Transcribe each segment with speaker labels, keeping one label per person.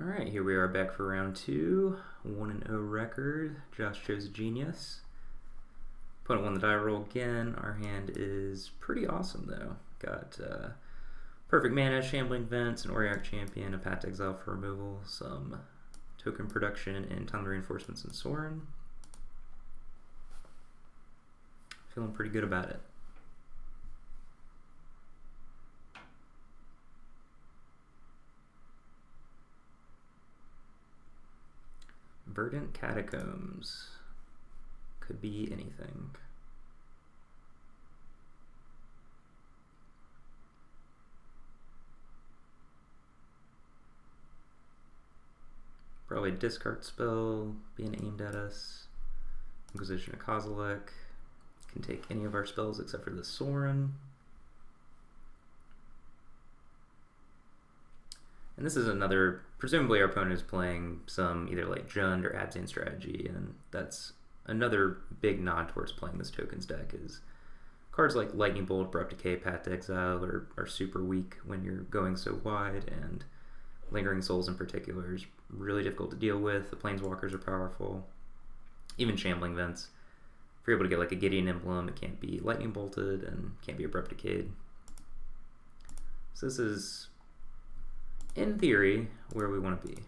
Speaker 1: Alright, here we are back for round 2. 1-0 record. Josh chose Genius. Opponent won the die roll again. Our hand is pretty awesome though. Got Perfect Mana, Shambling Vents, an Auriok Champion, a Path to Exile for removal, some token production, and Time Reinforcements and Sorin. Feeling pretty good about it. Verdant Catacombs. Could be anything. Probably a discard spell being aimed at us. Inquisition of Kozilek. Can take any of our spells except for the Sorin. And this is another, presumably our opponent is playing some either like Jund or Abzan strategy, and that's another big nod towards playing this tokens deck is cards like Lightning Bolt, Abrupt Decay, Path to Exile are super weak when you're going so wide, and Lingering Souls in particular is really difficult to deal with. The Planeswalkers are powerful. Even Shambling Vents. If you're able to get like a Gideon Emblem, it can't be Lightning Bolted and can't be Abrupt Decayed. So this is, in theory, where we want to be.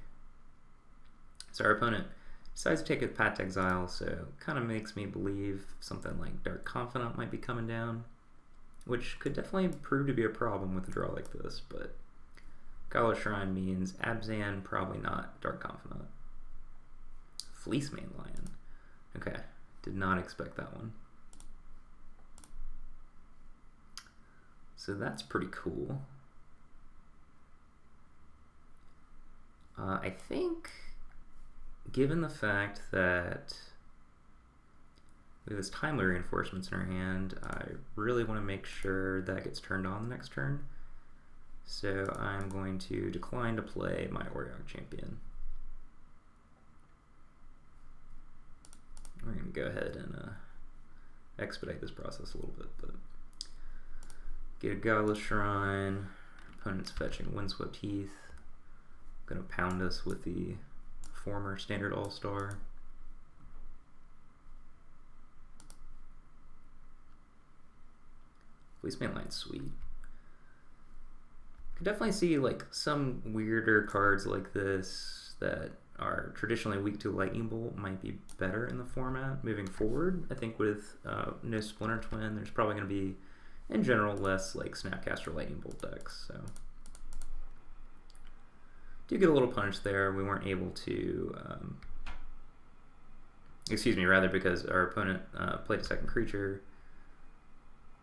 Speaker 1: So our opponent decides to take a Path to Exile, so kind of makes me believe something like Dark Confidant might be coming down, which could definitely prove to be a problem with a draw like this, but Gala Shrine means Abzan, probably not Dark Confidant. Fleecemane Lion. Okay, did not expect that one. So that's pretty cool. I think, given the fact that we have this Timely Reinforcements in our hand, I really want to make sure that gets turned on the next turn. So I'm going to decline to play my Auriok Champion. We're going to go ahead and expedite this process a little bit, but get a Godless Shrine. Opponent's fetching Windswept Heath. Going to pound us with the former Standard All-Star. Fleecemane Lion's sweet. Could definitely see like some weirder cards like this that are traditionally weak to Lightning Bolt might be better in the format moving forward. I think with no Splinter Twin, there's probably going to be, in general, less like Snapcaster Lightning Bolt decks. So do get a little punch there. We weren't able to, excuse me, rather because our opponent played a second creature.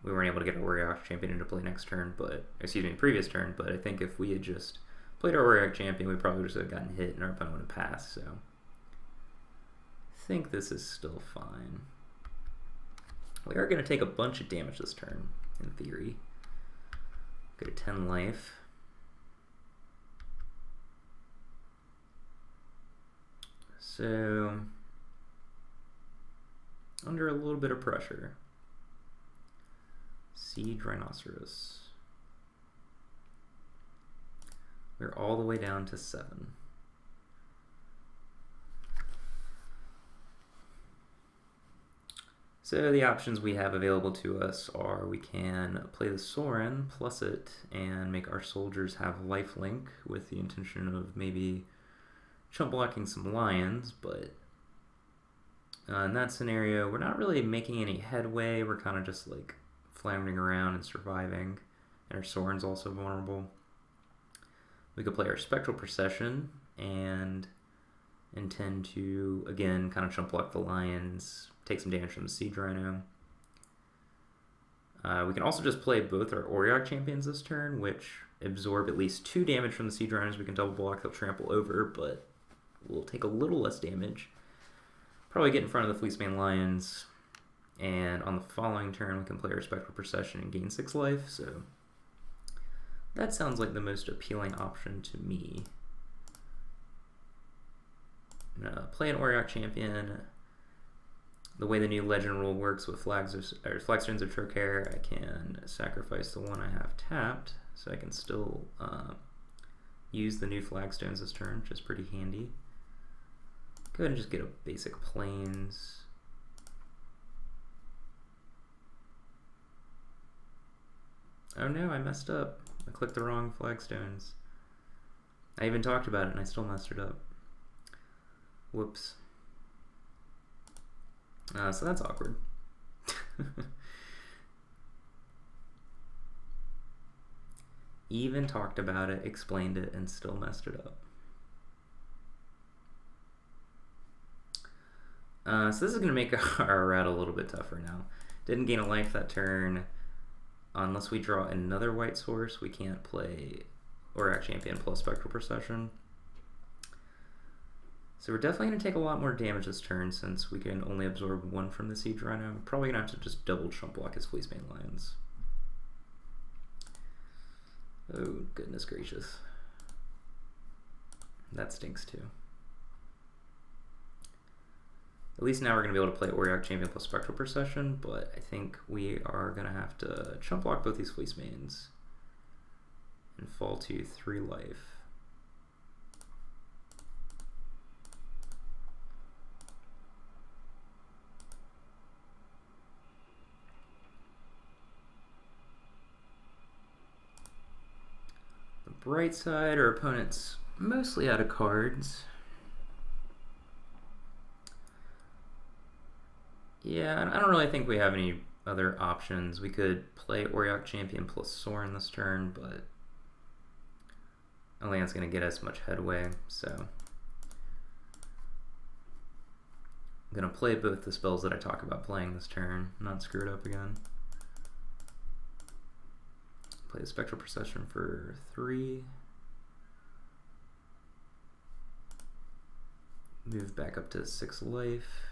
Speaker 1: We weren't able to get our Auriok Champion into play next turn, but, excuse me, previous turn, but I think if we had just played our Auriok Champion, we probably would have gotten hit and our opponent would have passed, so I think this is still fine. We are going to take a bunch of damage this turn, in theory. Go to 10 life. So, under a little bit of pressure. Siege Rhinoceros. We're all the way down to 7. So the options we have available to us are we can play the Sorin, plus it, and make our soldiers have lifelink with the intention of maybe chump blocking some lions, but in that scenario, we're not really making any headway. We're kind of just like floundering around and surviving, and our Sorin's also vulnerable. We could play our Spectral Procession and intend to, again, kind of chump block the lions, take some damage from the Siege Rhino. We can also just play both our Auriok Champions this turn, which absorb at least 2 damage from the Siege Rhinos. We can double block, they'll trample over, but we'll take a little less damage. Probably get in front of the Fleecemane Lions, and on the following turn we can play our Spectral Procession and gain 6 life, so that sounds like the most appealing option to me. I'm gonna play an Auriok Champion. The way the new legend rule works with Flagstones of Trocaire, I can sacrifice the one I have tapped, so I can still use the new flagstones this turn, which is pretty handy. Go ahead and just get a basic plains. Oh no, I messed up. I clicked the wrong flagstones. I even talked about it and I still messed it up. Whoops. So that's awkward. Even talked about it, explained it, and still messed it up. So this is going to make our route a little bit tougher now. Didn't gain a life that turn. Unless we draw another white source, we can't play Auric Champion plus Spectral Procession. So we're definitely going to take a lot more damage this turn since we can only absorb one from the Siege Rhino. Probably going to have to just double chump block his Fleecebane Lions. Oh, goodness gracious. That stinks too. At least now we're going to be able to play Auric Champion plus Spectral Procession, but I think we are going to have to chump block both these Fleecebanes and fall to 3 life. The bright side, our opponent's mostly out of cards. Yeah, I don't really think we have any other options. We could play Auric Champion plus Sorin this turn, but I don't think that's going to get us much headway, so I'm going to play both the spells that I talk about playing this turn, not screw it up again. Play the Spectral Procession for 3. Move back up to 6 life.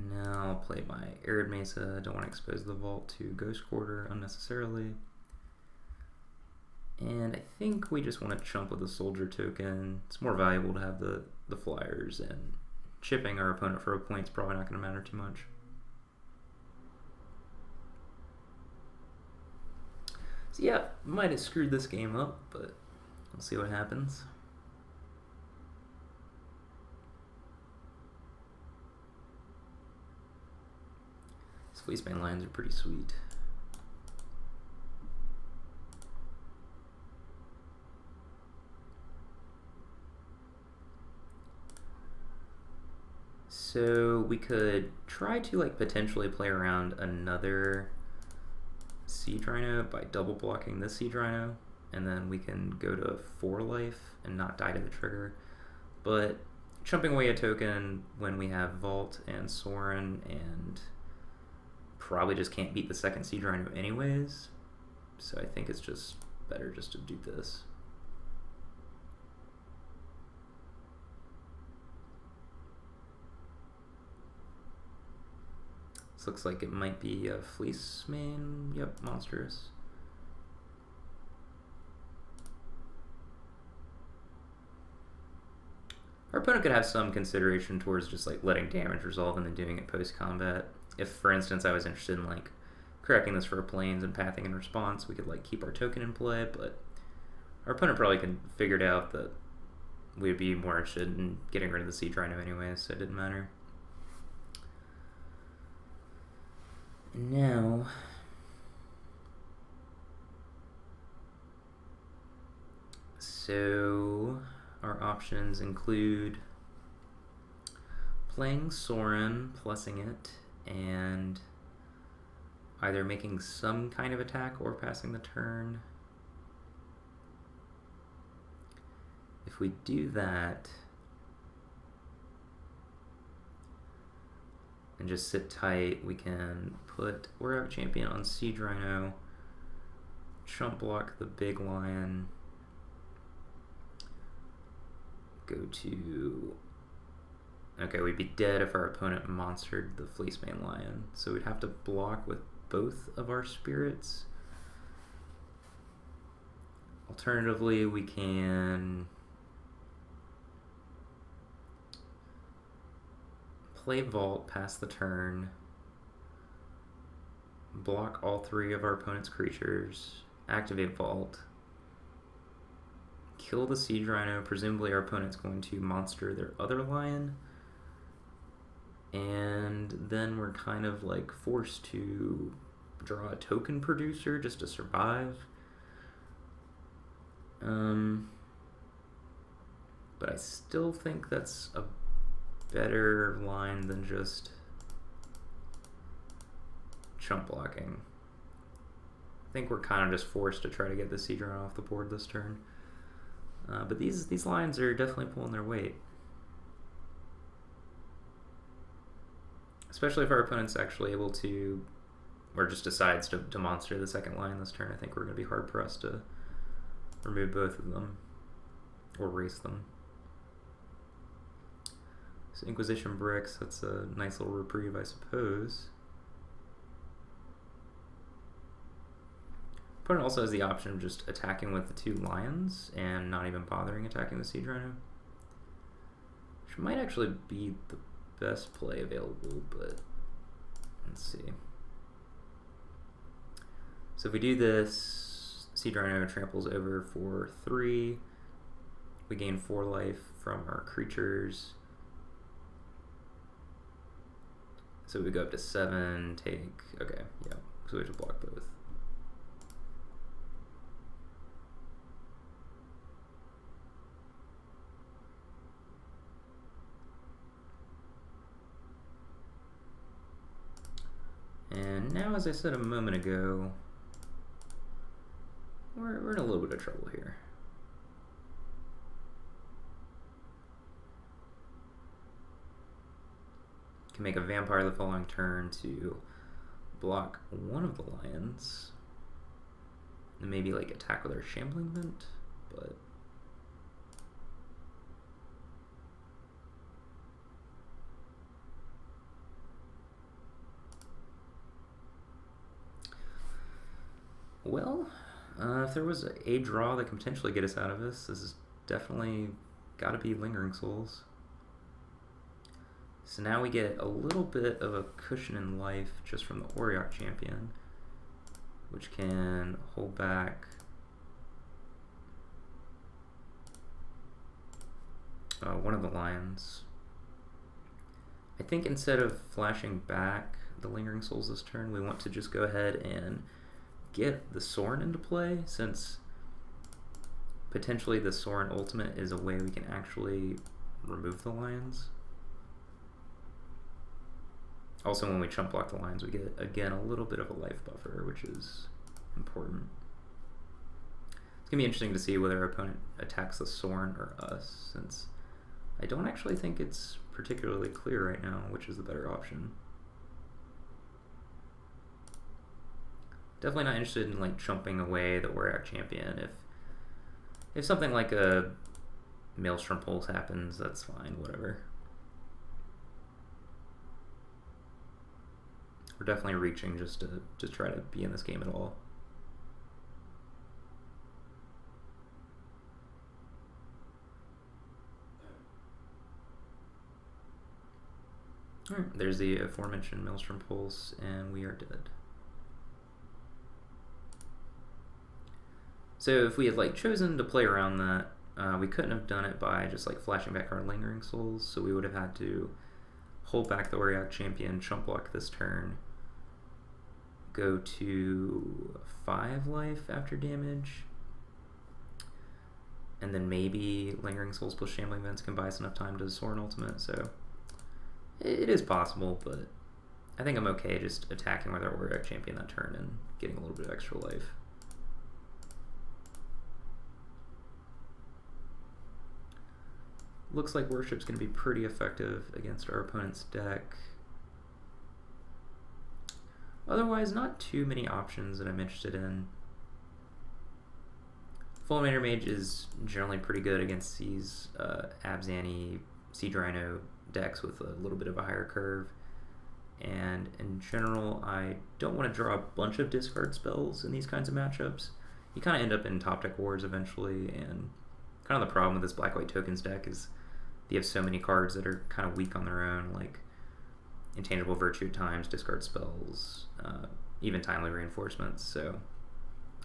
Speaker 1: Now I'll play my Arid Mesa. Don't want to expose the vault to Ghost Quarter unnecessarily. And I think we just want to chump with a Soldier token. It's more valuable to have the flyers, and chipping our opponent for a point is probably not going to matter too much. So yeah, might have screwed this game up, but we'll see what happens. Fleecebane Lions are pretty sweet. So we could try to like potentially play around another Siege Rhino by double blocking this Siege Rhino, and then we can go to 4 life and not die to the trigger. But chumping away a token when we have Vault and Sorin and probably just can't beat the second Siege Rhino anyways, so I think it's just better just to do this. This looks like it might be a Fleecebane. Yep, monstrous. Our opponent could have some consideration towards just like letting damage resolve and then doing it post-combat. If, for instance, I was interested in like correcting this for a planes and pathing in response, we could like keep our token in play, but our opponent probably could figured out that we would be more interested in getting rid of the Siege Rhino anyways, so it didn't matter. And now so our options include playing Sorin, plussing it, and either making some kind of attack or passing the turn. If we do that and just sit tight, we can put Auric Champion on Siege Rhino, chump block the big lion, go to... Okay, we'd be dead if our opponent monstered the Fleecebane Lion, so we'd have to block with both of our spirits. Alternatively, we can play Vault, pass the turn, block all 3 of our opponent's creatures, activate Vault, kill the Siege Rhino. Presumably our opponent's going to monster their other lion, and then we're kind of like forced to draw a token producer just to survive. But I still think that's a better line than just chump blocking. I think we're kind of just forced to try to get the Siege Rhino off the board this turn. But these lines are definitely pulling their weight. Especially if our opponent's actually able to, or just decides to monster the second line this turn. I think we're going to be hard pressed to remove both of them or race them. So Inquisition Bricks, that's a nice little reprieve, I suppose. Opponent also has the option of just attacking with the 2 lions and not even bothering attacking the Siege Rhino, which might actually be the best play available, but let's see. So if we do this, Siege Rhino tramples over for 3. We gain 4 life from our creatures. So we go up to 7, take, okay, yeah, so we have to block both. And now, as I said a moment ago, we're in a little bit of trouble here. Can make a vampire the following turn to block one of the lions, and maybe like attack with our Shambling Vent, but well, if there was a draw that can potentially get us out of this, this is definitely got to be Lingering Souls. So now we get a little bit of a cushion in life just from the Auriok Champion, which can hold back one of the lions. I think instead of flashing back the Lingering Souls this turn, we want to just go ahead and get the Sorin into play, since potentially the Sorin ultimate is a way we can actually remove the lions. Also, when we chump block the lions, we get, again, a little bit of a life buffer, which is important. It's going to be interesting to see whether our opponent attacks the Sorin or us, since I don't actually think it's particularly clear right now which is the better option. Definitely not interested in like chumping away the Auriok Champion. If something like a Maelstrom Pulse happens, that's fine, whatever. We're definitely reaching just to try to be in this game at all. Alright, there's the aforementioned Maelstrom Pulse, and we are dead. So if we had like chosen to play around that, we couldn't have done it by just like flashing back our Lingering Souls, so we would have had to hold back the Auriok Champion, chump block this turn, go to 5 life after damage, and then maybe Lingering Souls plus Shambling Vents can buy us enough time to Sorin Ultimate, so it is possible, but I think I'm okay just attacking with our Auriok Champion that turn and getting a little bit of extra life. Looks like Worship's going to be pretty effective against our opponent's deck. Otherwise, not too many options that I'm interested in. Fulminator Mage is generally pretty good against these Abzani, Siege Rhino decks with a little bit of a higher curve. And in general, I don't want to draw a bunch of discard spells in these kinds of matchups. You kind of end up in top deck wars eventually, and kind of the problem with this Black-White Tokens deck is you have so many cards that are kind of weak on their own, like Intangible Virtue at times, discard spells, even timely reinforcements, so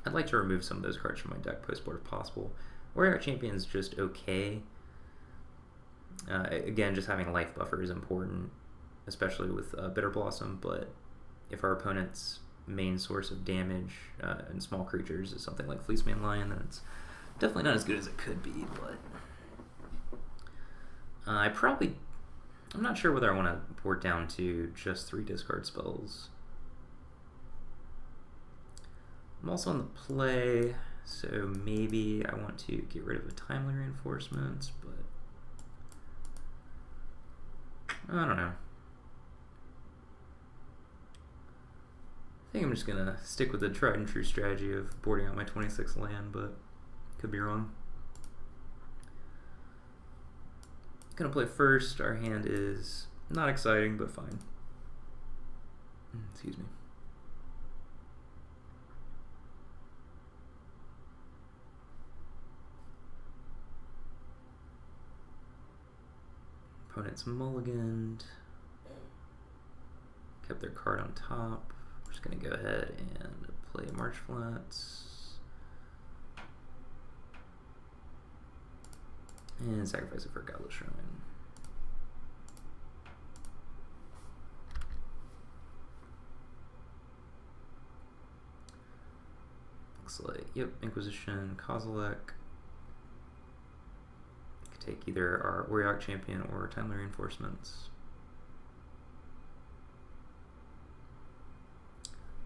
Speaker 1: I'd like to remove some of those cards from my deck post-board if possible. Warrior Champion's just okay. Again, just having life buffer is important, especially with Bitter Blossom, but if our opponent's main source of damage and small creatures is something like Fleeceman Lion, then it's definitely not as good as it could be, but I'm not sure whether I want to board down to just 3 discard spells. I'm also on the play, so maybe I want to get rid of the timely reinforcements, but I don't know. I think I'm just going to stick with the tried and true strategy of boarding out my 26th land, but could be wrong. Gonna play first. Our hand is not exciting, but fine. Excuse me. Opponent's mulliganed. Kept their card on top. We're just gonna go ahead and play March Flats. And sacrifice it for a Godless Shrine. Looks like, yep, Inquisition, Kozilek. Could take either our Warrior Champion or Timely Reinforcements.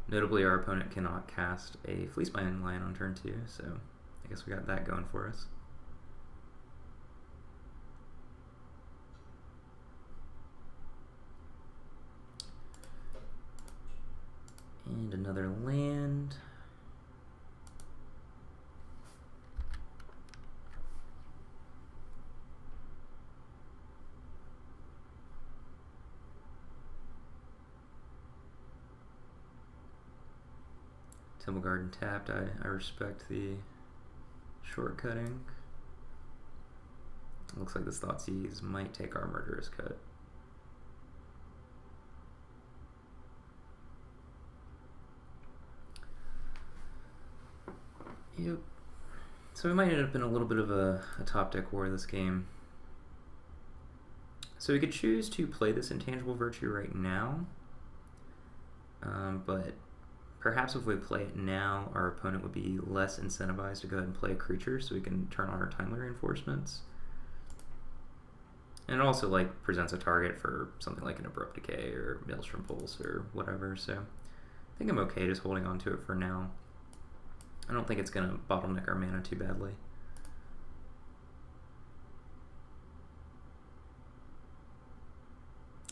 Speaker 1: Notably, our opponent cannot cast a Fleeceman Lion on turn 2, so I guess we got that going for us. And another land. Temple Garden tapped. I respect the shortcutting. Looks like this Thoughtseize might take our Murderous Cut. Yep. So we might end up in a little bit of a top deck war this game. So we could choose to play this Intangible Virtue right now, but perhaps if we play it now, our opponent would be less incentivized to go ahead and play a creature, so we can turn on our Timely Reinforcements. And it also like presents a target for something like an Abrupt Decay or Maelstrom Pulse or whatever, so I think I'm okay just holding on to it for now. I don't think it's going to bottleneck our mana too badly.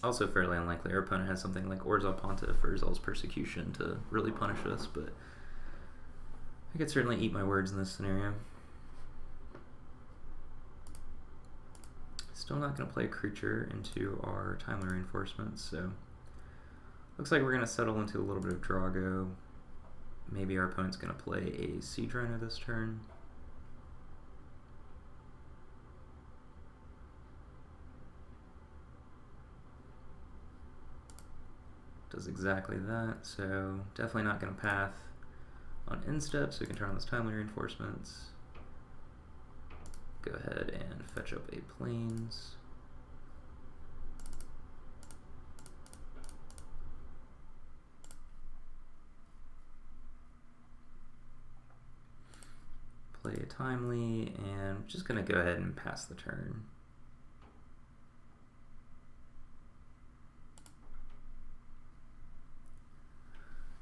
Speaker 1: Also fairly unlikely our opponent has something like Orzhov Pontiff or Zal's Persecution to really punish us, but I could certainly eat my words in this scenario. Still not going to play a creature into our Timely Reinforcements, so looks like we're going to settle into a little bit of Drago. Maybe our opponent's going to play a Siege Rhino this turn. Does exactly that, so definitely not going to path on instep, so we can turn on those Timely Reinforcements. Go ahead and fetch up a Plains. Play a Timely, and I'm just going to go ahead and pass the turn.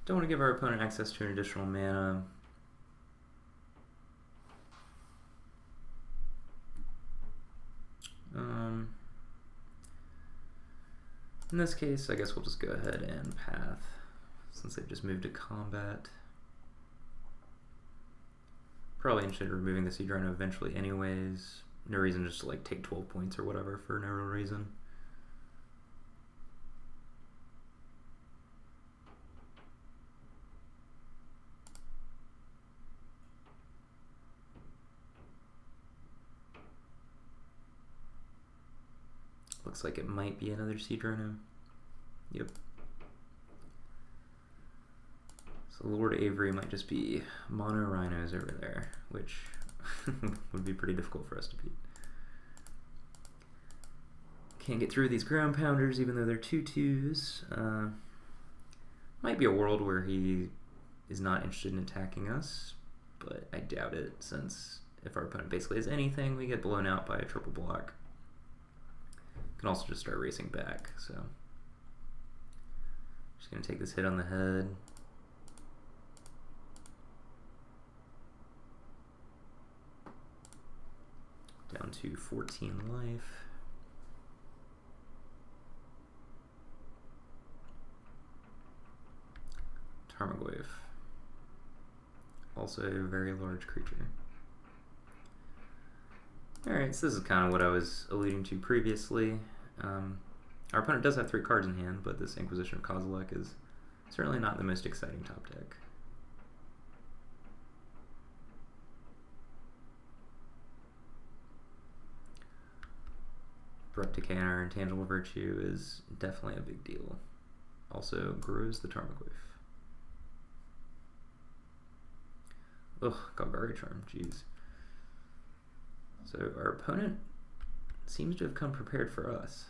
Speaker 1: Don't want to give our opponent access to an additional mana. In this case, I guess we'll just go ahead and path, since they've just moved to combat. Probably interested in removing the Siege Rhino eventually anyways. No reason just to like take 12 points or whatever for no real reason. Looks like it might be another Siege Rhino. Yep. So Lord Avery might just be mono rhinos over there, which would be pretty difficult for us to beat. Can't get through these ground pounders even though they're 2/2s. Might be a world where he is not interested in attacking us, but I doubt it, since if our opponent basically has anything, we get blown out by a triple block. Can also just start racing back, so just gonna take this hit on the head. Down to 14 life. Tarmogoyf. Also a very large creature. Alright, so this is kind of what I was alluding to previously. Our opponent does have 3 cards in hand, but this Inquisition of Kozilek is certainly not the most exciting top deck. Abrupt Decay on our Intangible Virtue is definitely a big deal. Also grows the Tarmogoyf. Ugh, Golgari Charm, jeez. So our opponent seems to have come prepared for us.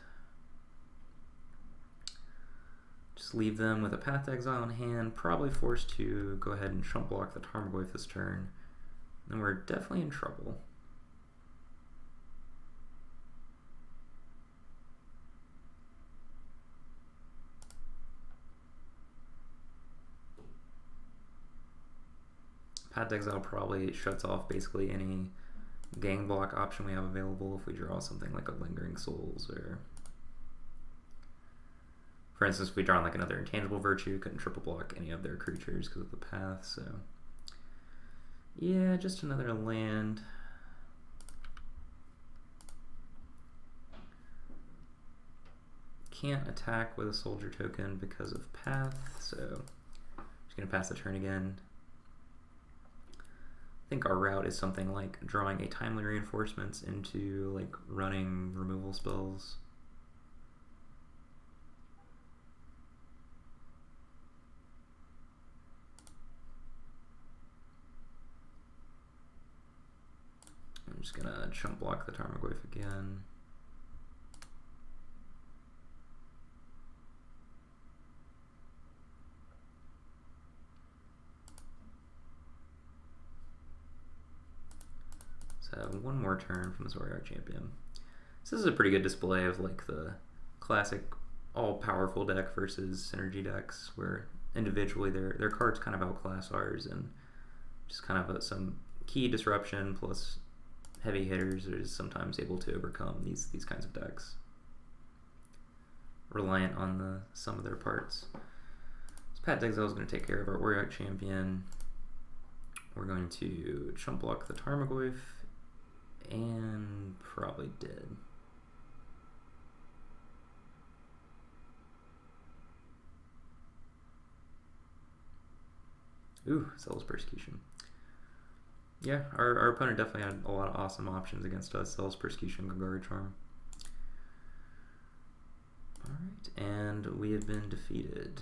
Speaker 1: Just leave them with a Path to Exile in hand, probably forced to go ahead and chump block the Tarmogoyf this turn. And we're definitely in trouble. Path to Exile probably shuts off basically any gang block option we have available if we draw something like a Lingering Souls, or for instance if we draw like another Intangible Virtue, couldn't triple block any of their creatures because of the path. So yeah, just another land. Can't attack with a soldier token because of path, so just gonna pass the turn again. I think our route is something like drawing a Timely Reinforcements into like running removal spells. I'm just gonna chump block the Tarmogoyf again. Have one more turn from the Warrior Champion. So this is a pretty good display of like the classic all-powerful deck versus synergy decks, where individually their cards kind of outclass ours, and just kind of some key disruption plus heavy hitters is sometimes able to overcome these kinds of decks, reliant on the sum of their parts. So Path to Exile is going to take care of our Warrior Champion. We're going to chump block the Tarmogoyf, and probably dead. Ooh, Zealous Persecution. Yeah, our opponent definitely had a lot of awesome options against us. Zealous Persecution, Golgari Charm. Alright, and we have been defeated.